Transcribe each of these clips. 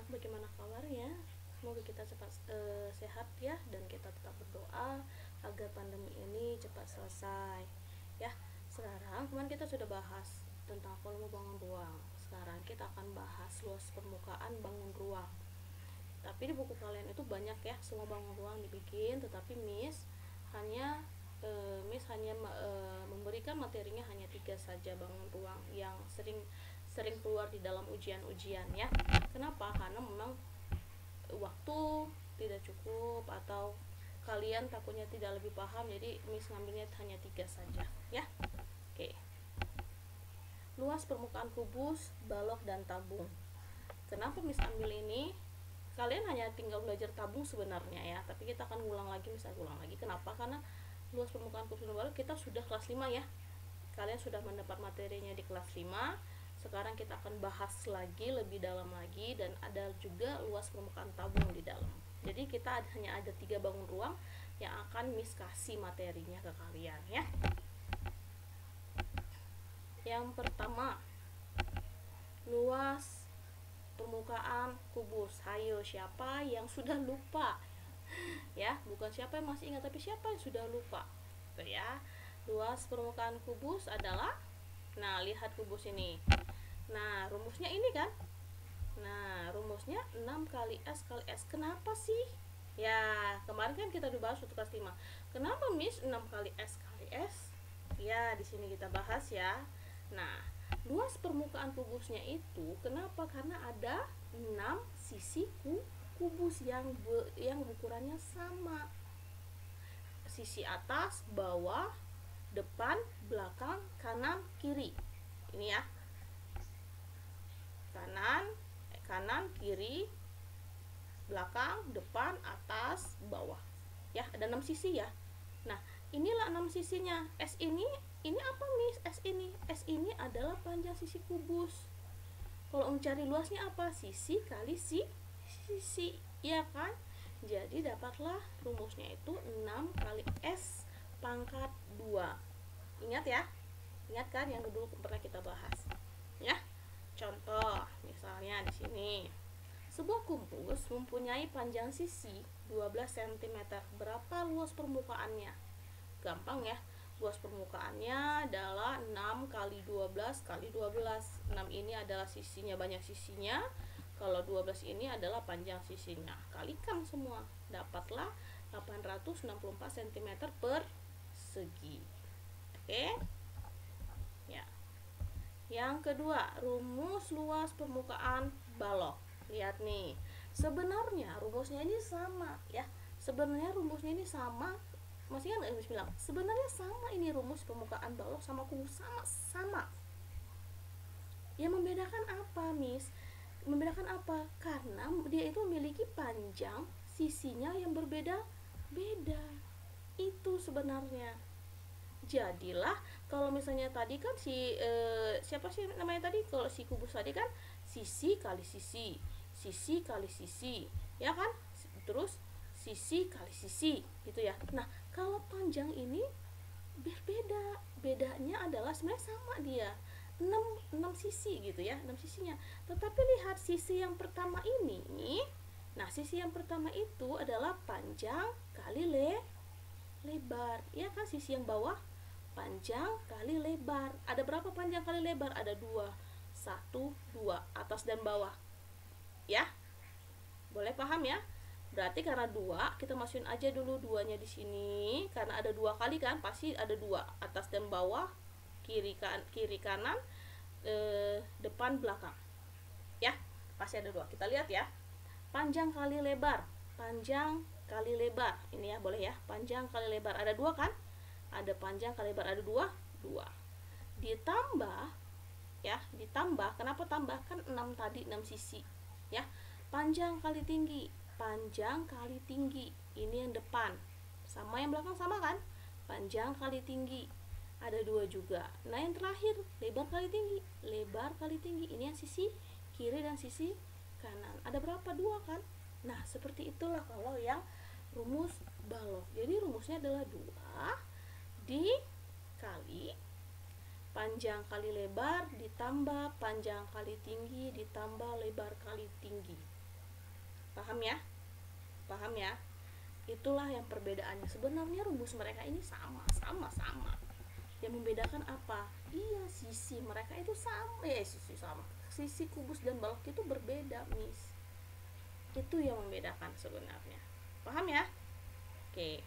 anak-anak, bagaimana kabarnya? Semoga kita cepat sehat ya, dan kita tetap berdoa agar pandemi ini cepat selesai ya. Sekarang kemarin kita sudah bahas tentang volume bangun ruang. Sekarang kita akan bahas luas permukaan bangun ruang. Tapi di buku kalian itu banyak ya semua bangun ruang dibikin, tetapi Miss hanya memberikan materinya hanya 3 saja bangun ruang yang sering keluar di dalam ujian-ujian ya. Kenapa? Karena memang waktu tidak cukup atau kalian takutnya tidak lebih paham, jadi Miss ngambilnya hanya 3 saja ya. Oke. Luas permukaan kubus, balok, dan tabung. Kenapa Miss ambil ini? Kalian hanya tinggal belajar tabung sebenarnya ya, tapi kita akan ulang lagi. Kenapa? Karena luas permukaan kubus dan balok kita sudah kelas 5 ya. Kalian sudah mendapat materinya di kelas 5. Sekarang kita akan bahas lagi lebih dalam lagi, dan ada juga luas permukaan tabung di dalam. Jadi kita hanya ada 3 bangun ruang yang akan Miss kasih materinya ke kalian ya. Yang pertama, luas permukaan kubus. Hayo, siapa yang sudah lupa? Ya, bukan siapa yang masih ingat, tapi siapa yang sudah lupa. Tuh ya. Luas permukaan kubus adalah, nah lihat kubus ini. Nah, rumusnya ini kan. Nah, rumusnya 6 kali S kali S. Kenapa sih? Ya, kemarin kan kita udah bahas waktu kelas 5. Kenapa Miss 6 kali S kali S? Ya, di sini kita bahas ya. Nah, luas permukaan kubusnya itu kenapa? Karena ada 6 sisi kubus yang ukurannya sama. Sisi atas, bawah, depan, belakang, kanan, kiri. Ini ya. Kanan, kiri, belakang, depan, atas, bawah. Ya, ada 6 sisi ya. Nah, inilah 6 sisinya. S ini apa Miss? S ini adalah panjang sisi kubus. Kalau mencari luasnya apa? Sisi kali sisi, ya kan? Jadi dapatlah rumusnya itu 6 kali S pangkat 2. Ingat ya? Ingat kan yang dulu pernah kita bahas? Ya. Contoh, misalnya di sini. Sebuah kubus mempunyai panjang sisi 12 cm. Berapa luas permukaannya? Gampang ya. Luas permukaannya adalah 6 kali 12 kali 12. 6 ini adalah sisinya, banyak sisinya. Kalau 12 ini adalah panjang sisinya. Kalikan semua. Dapatlah 864 cm persegi. Oke? Ya. Yang kedua, rumus luas permukaan balok. Lihat nih. Sebenarnya rumusnya ini sama ya. Masih kan Miss bilang? Sebenarnya sama ini rumus permukaan balok sama kubus, sama. Yang membedakan apa, Miss? Membedakan apa? Karena dia itu memiliki panjang sisinya yang berbeda-beda. Itu sebenarnya. Jadilah kalau misalnya tadi kan siapa sih namanya tadi, kalau si kubus tadi kan sisi kali sisi kali sisi, ya kan? Terus sisi kali sisi gitu ya. Nah, kalau panjang ini berbeda. Bedanya adalah sebenarnya sama dia. 6 sisi gitu ya, 6 sisinya. Tetapi lihat sisi yang pertama ini. Nah, sisi yang pertama itu adalah panjang kali lebar. Ya kan, sisi yang bawah panjang kali lebar. Ada berapa panjang kali lebar? Ada 2. 1, 2, atas dan bawah. Ya. Boleh paham ya? Berarti karena 2, kita masukin aja dulu 2-nya di sini. Karena ada 2 kali kan, pasti ada 2, atas dan bawah, kiri kanan, depan belakang. Ya, pasti ada 2. Kita lihat ya. Panjang kali lebar. Ini ya, boleh ya. Panjang kali lebar ada 2 kan? Ada panjang kali lebar ada 2. Ditambah ya, kenapa tambah? Kan 6 tadi, 6 sisi ya. Panjang kali tinggi. Ini yang depan. Sama yang belakang sama kan? Panjang kali tinggi. Ada 2 juga. Nah, yang terakhir, lebar kali tinggi. Ini yang sisi kiri dan sisi kanan. Ada berapa? 2 kan? Nah, seperti itulah kalau yang rumus balok. Jadi rumusnya adalah 2 dikali panjang kali lebar ditambah panjang kali tinggi ditambah lebar kali tinggi. Paham ya? Paham ya? Itulah yang perbedaannya. Sebenarnya rumus mereka ini sama. Yang membedakan apa? Iya, sisi mereka itu sama. Sisi sama. Sisi kubus dan balok itu berbeda, Miss. Itu yang membedakan sebenarnya. Paham ya? Oke.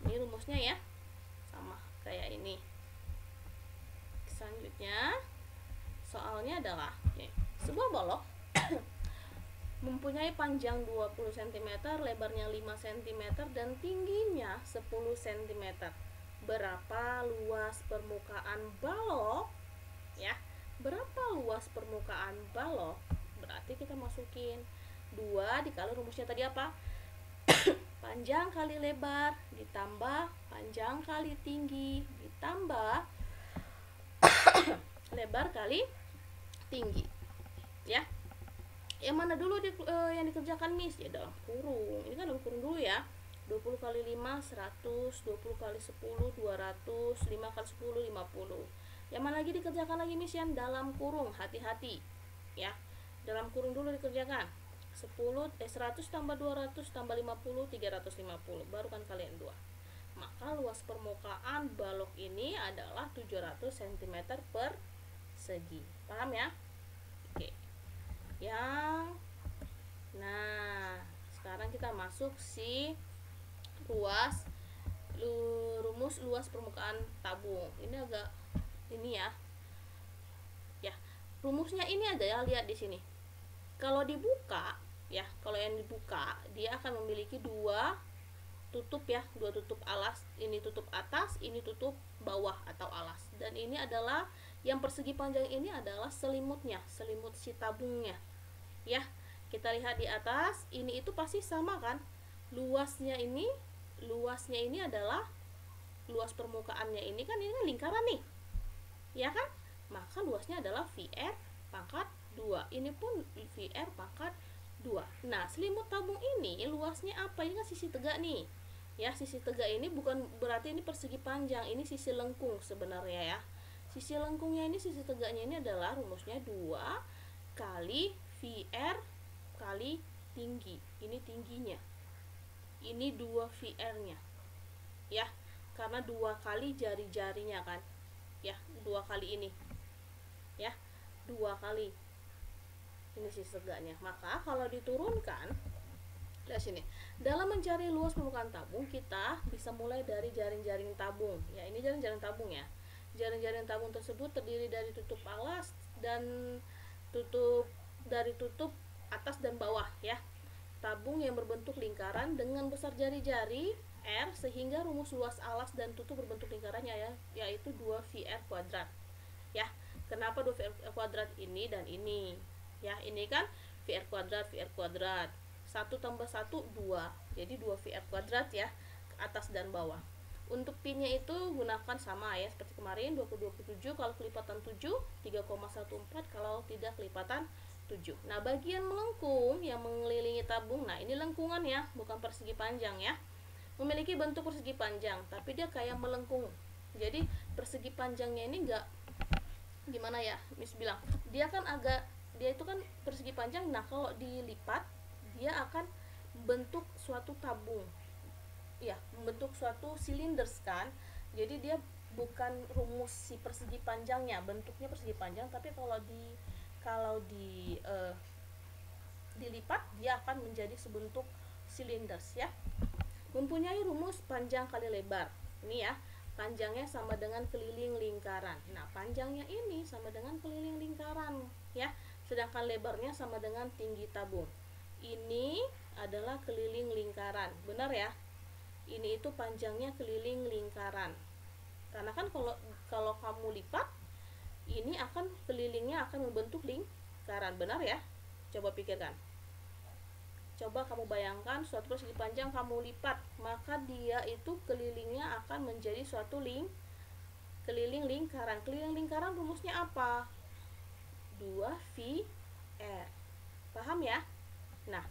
Ini rumusnya ya. Sama kayak ini. Selanjutnya, soalnya adalah sebuah balok mempunyai panjang 20 cm, lebarnya 5 cm, dan tingginya 10 cm. Berapa luas permukaan balok? Ya, berapa luas permukaan balok? Berarti kita masukin 2 dikali rumusnya tadi apa? Panjang kali lebar ditambah panjang kali tinggi ditambah lebar kali tinggi. Ya. Yang mana dulu yang dikerjakan, Miss? Ya dalam kurung. Ini kan dalam kurung dulu ya. 20 kali 5 100, 20 kali 10 200, 5 kali 10 50. Yang mana lagi dikerjakan lagi, Miss? Yang dalam kurung. Hati-hati ya. Dalam kurung dulu dikerjakan. 100 tambah 200 tambah 50 350. Baru kan kalian 2. Maka luas permukaan balok ini adalah 700 cm persegi. Paham ya? Oke. Nah, sekarang kita masuk rumus luas permukaan tabung. Ini agak ini ya. Ya, rumusnya ini ada ya, lihat di sini. Kalau dibuka ya, kalau yang dibuka dia akan memiliki dua tutup ya, dua tutup alas. Ini tutup atas, ini tutup bawah atau alas. Dan ini adalah yang persegi panjang ini adalah selimutnya, selimut si tabungnya. Ya, kita lihat di atas, ini itu pasti sama kan? Luasnya ini adalah luas permukaannya ini kan lingkaran nih. Ya kan? Maka luasnya adalah VR pangkat 2. Ini pun VR pangkat 2. Nah, selimut tabung ini luasnya apa? Ini kan sisi tegak nih. Ya, sisi tegak ini bukan berarti ini persegi panjang, ini sisi lengkung sebenarnya ya. Sisi lengkungnya ini, sisi tegaknya ini adalah rumusnya 2 kali VR kali tinggi. Ini tingginya. Ini 2 VR-nya. Ya, karena 2 kali jari-jarinya kan. Ya, 2 kali ini. Ya, 2 kali. Ini sisi tegaknya. Maka kalau diturunkan, lihat sini. Dalam mencari luas permukaan tabung, kita bisa mulai dari jaring-jaring tabung. Ya, ini jaring-jaring tabung ya. Jaring-jaring tabung tersebut terdiri dari tutup alas dan tutup atas dan bawah ya. Tabung yang berbentuk lingkaran dengan besar jari-jari R, sehingga rumus luas alas dan tutup berbentuk lingkarannya ya, yaitu 2 VR kuadrat. Ya, kenapa 2 VR kuadrat ini dan ini? Ya, ini kan VR kuadrat 1 tambah 1 2. Jadi 2 VR kuadrat ya, atas dan bawah. Untuk pinnya itu gunakan sama ya, seperti kemarin 20-27 kalau kelipatan 7, 3,14 kalau tidak kelipatan 7. Nah, bagian melengkung yang mengelilingi tabung, nah ini lengkungan ya, bukan persegi panjang ya. Memiliki bentuk persegi panjang, tapi dia kayak melengkung. Jadi persegi panjangnya ini enggak gimana ya, Miss bilang, dia itu kan persegi panjang. Nah, kalau dilipat dia akan bentuk suatu tabung. Ya, membentuk suatu silinders kan. Jadi dia bukan rumus si persegi panjangnya, bentuknya persegi panjang, tapi kalau dilipat dia akan menjadi sebentuk silinders ya. Mempunyai rumus panjang kali lebar. Ini ya, panjangnya sama dengan keliling lingkaran. Nah, panjangnya ini sama dengan keliling lingkaran ya. Sedangkan lebarnya sama dengan tinggi tabung. Ini adalah keliling lingkaran. Benar ya? Ini itu panjangnya keliling lingkaran. Karena kan kalau kamu lipat, ini akan kelilingnya akan membentuk lingkaran. Benar ya? Coba pikirkan. Coba kamu bayangkan suatu persegi panjang kamu lipat, maka dia itu kelilingnya akan menjadi suatu keliling lingkaran. Keliling lingkaran rumusnya apa? 2VR. Paham ya? Nah,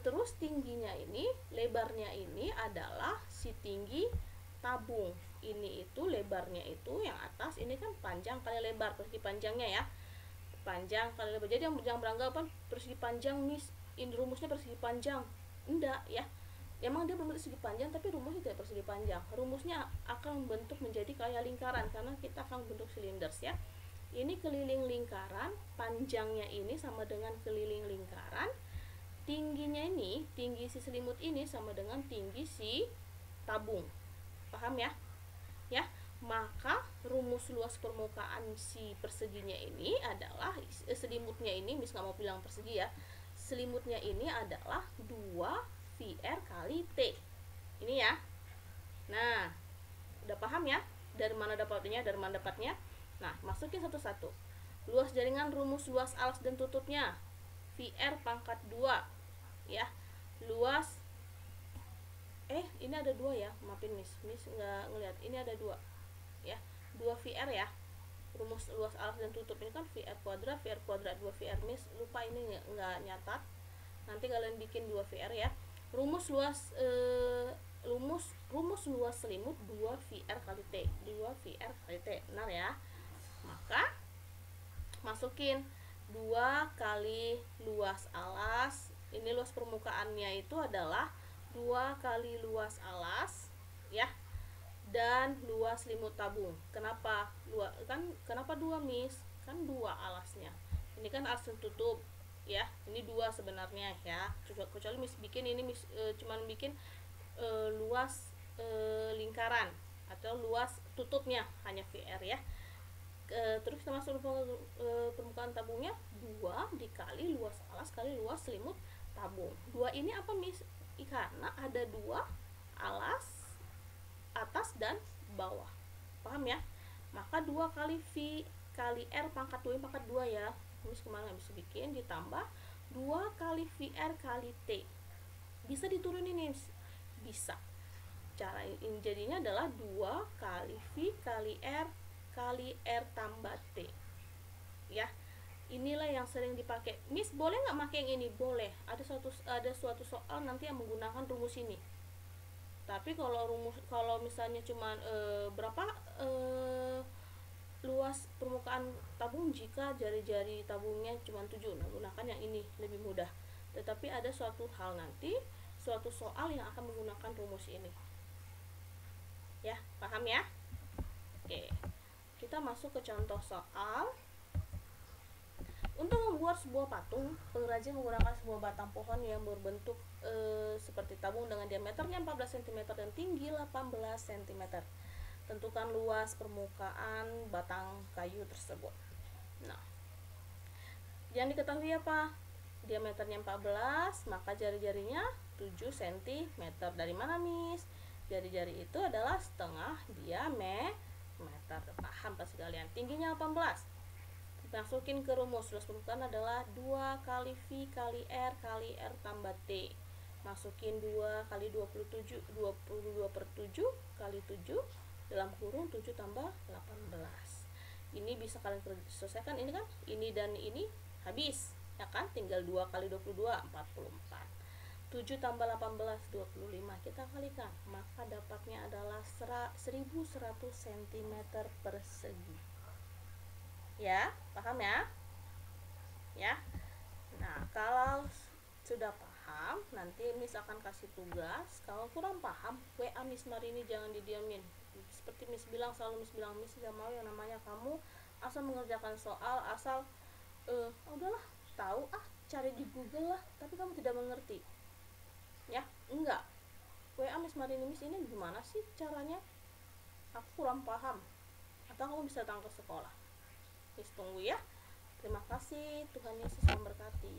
terus tingginya ini, lebarnya ini adalah si tinggi tabung. Ini itu lebarnya itu yang atas, ini kan panjang kali lebar, persegi panjangnya ya. Panjang kali lebar. Jadi yang beranggapan persegi panjang, Miss, ini rumusnya persegi panjang. Enggak ya, emang dia berbentuk segi panjang tapi rumusnya tidak persegi panjang. Rumusnya akan membentuk menjadi kayak lingkaran karena kita akan bentuk silinders ya. Ini keliling lingkaran, panjangnya ini sama dengan keliling lingkaran, tingginya ini, tinggi si selimut ini sama dengan tinggi si tabung. Paham ya? Ya, maka rumus luas permukaan si perseginya ini adalah selimutnya ini, mis nggak mau bilang persegi ya, selimutnya ini adalah 2VR kali T. Ini ya. Nah, udah paham ya? Dari mana dapatnya? Dari mana dapatnya? Nah, masukin satu-satu. Luas jaringan, rumus luas alas dan tutupnya VR pangkat 2 ya. Luas ini ada 2 ya, maafin Miss nggak ngeliat, ini ada 2 ya, 2 VR ya. Rumus luas alas dan tutup ini kan VR kuadrat 2 VR. Miss lupa ini nggak nyatat, nanti kalian bikin 2 VR ya. Rumus luas rumus luas selimut 2 VR kali T, 2 VR kali T, benar ya. Maka masukin 2 kali luas alas, ini luas permukaannya itu adalah 2 kali luas alas ya, dan luas selimut tabung. Kenapa kenapa 2 Miss? Kan 2 alasnya, ini kan alas tertutup ya, ini 2 sebenarnya ya, kecuali Miss bikin ini Miss cuman bikin luas lingkaran atau luas tutupnya hanya VR ya. Terus kita masuk permukaan tabungnya 2 dikali luas alas kali luas selimut tabung. 2 ini apa Miss? Karena ada 2 alas atas dan bawah, paham ya. Maka 2 kali V kali R pangkat 2 pangkat 2 ya, Miss kemana bisa bikin, ditambah 2 kali VR kali T. Bisa diturunin Miss? Bisa. Cara ini jadinya adalah 2 kali V kali R kali R tambah T ya. Inilah yang sering dipakai. Miss boleh nggak pakai yang ini? Boleh. Ada suatu soal nanti yang menggunakan rumus ini. Tapi kalau misalnya cuman berapa luas permukaan tabung jika jari-jari tabungnya cuma 7, nah gunakan yang ini lebih mudah. Tetapi ada suatu hal nanti, suatu soal yang akan menggunakan rumus ini ya, paham ya? Oke, kita masuk ke contoh soal. Untuk membuat sebuah patung, pengrajin menggunakan sebuah batang pohon yang berbentuk seperti tabung dengan diameternya 14 cm dan tinggi 18 cm. Tentukan luas permukaan batang kayu tersebut. Nah, yang diketahui apa? Diameternya 14, maka jari-jarinya 7 cm. Dari mana Miss? Jari-jari itu adalah setengah diameter. Paham pasti kalian. Tingginya 18. Masukin ke rumus. Luas permukaan adalah 2 kali V kali R kali R tambah T. Masukin 2 kali 27, 22/7 kali 7 dalam kurung 7 tambah 18. Ini bisa kalian selesaikan, ini kan ini dan ini habis ya kan, tinggal 2 kali 22 44. 7 tambah 18 25, kita kalikan, maka dapatnya adalah 1100 cm persegi ya. Paham ya? Ya. Nah, kalau sudah paham, nanti Miss akan kasih tugas. Kalau kurang paham, WA Miss Marini, jangan didiamin. Seperti Miss bilang, selalu Miss bilang, Miss gak mau yang namanya kamu asal mengerjakan soal, asal udahlah tahu cari di Google lah, tapi kamu tidak mengerti. Ya, enggak. WA Miss Marini, Miss ini gimana sih caranya? Aku kurang paham. Atau kamu bisa datang ke sekolah. Miss tunggu ya. Terima kasih, Tuhan Yesus memberkati.